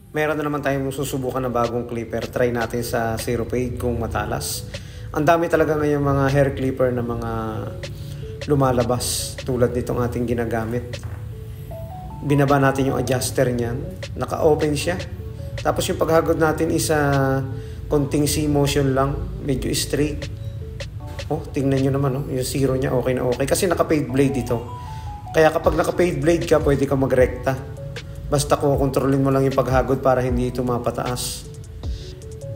Meron na naman tayong susubukan na bagong clipper. Try natin sa zero fade kung matalas. Ang dami talaga ngayon mga hair clipper na mga lumalabas tulad nitong ating ginagamit. Binaba natin yung adjuster niyan. Naka-open siya. Tapos yung paghagod natin is konting C-motion lang. Medyo straight. Oh, tingnan nyo naman, yung zero niya okay na okay. Kasi naka-fade blade ito. Kaya kapag naka-fade blade ka, pwede ka mag-rekta. Basta kukontrolin mo lang yung paghagod para hindi ito mapataas.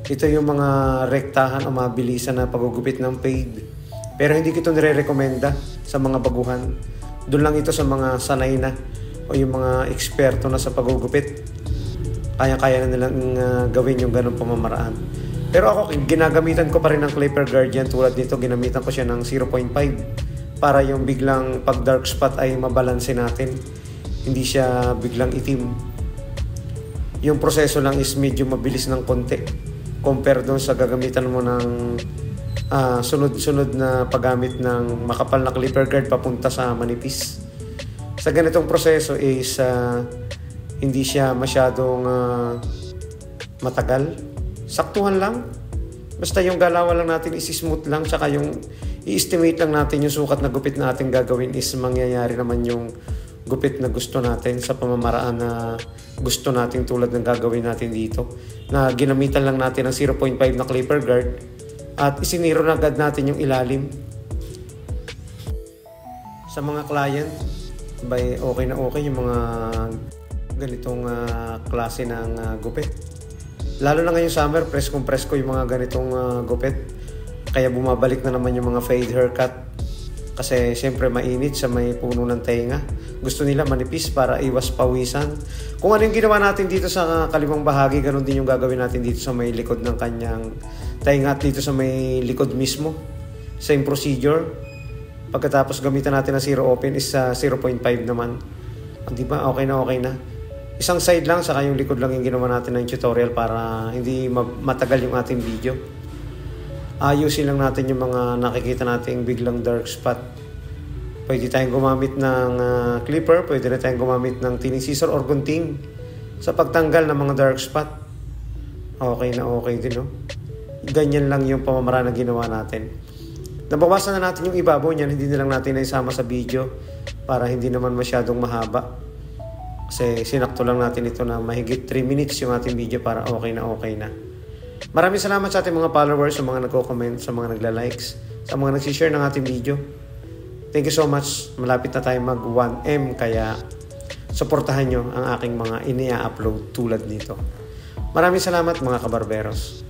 Ito yung mga rektahan o mabilisan na pagugupit ng fade. Pero hindi ko ito nire-recommenda sa mga baguhan. Doon lang ito sa mga sanay na o yung mga eksperto na sa pagugupit. Kaya-kaya na nilang gawin yung ganong pamamaraan. Pero ako, ginagamitan ko pa rin ng Clipper Guardian tulad nito. Ginamitan ko siya ng 0.5 para yung biglang pag dark spot ay mabalanse natin. Hindi siya biglang itim. Yung proseso lang is medyo mabilis ng konti compare doon sa gagamitan mo ng sunod-sunod na paggamit ng makapal na clipper guard papunta sa manipis. Sa ganitong proseso is hindi siya masyadong matagal. Saktuhan lang. Basta yung galawan lang natin is smooth lang, tsaka yung i-estimate lang natin yung sukat na gupit na ating gagawin is mangyayari naman yung gupit na gusto natin sa pamamaraan na gusto natin tulad ng gagawin natin dito. Na ginamitan lang natin ng 0.5 na clipper guard at isiniro na agad natin yung ilalim. Sa mga client, okay na okay yung mga ganitong klase ng gupit. Lalo na ngayong summer, presko yung mga ganitong gupit. Kaya bumabalik na naman yung mga fade haircut. Kasi siyempre mainit sa may puno ng tenga. Gusto nila manipis para iwas pawisan. Kung ano yung ginawa natin dito sa kalimang bahagi, ganun din yung gagawin natin dito sa may likod ng kanyang tenga at dito sa may likod mismo. Same procedure. Pagkatapos gamitan natin ng zero open is 0.5 naman. Di ba? Okay na. Isang side lang, saka yung likod lang yung ginawa natin ng tutorial para hindi matagal yung ating video. Ayusin lang natin yung mga nakikita nating biglang dark spot. Pwede tayong gumamit ng clipper, pwede na tayong gumamit ng tining scissor or gunting sa pagtanggal ng mga dark spot. Okay na okay din, no? Ganyan lang yung pamamaraan na ginawa natin. Nabawasan na natin yung ibabaw niyan, hindi na lang natin na isama sa video para hindi naman masyadong mahaba. Kasi sinakto lang natin ito na mahigit 3 minutes yung ating video para okay na. Maraming salamat sa ating mga followers, sa mga nagko-comment, sa mga nagla-likes, sa mga nagsishare ng ating video. Thank you so much. Malapit na tayo mag 1M kaya suportahan nyo ang aking mga inia-upload tulad nito. Maraming salamat mga kabarberos.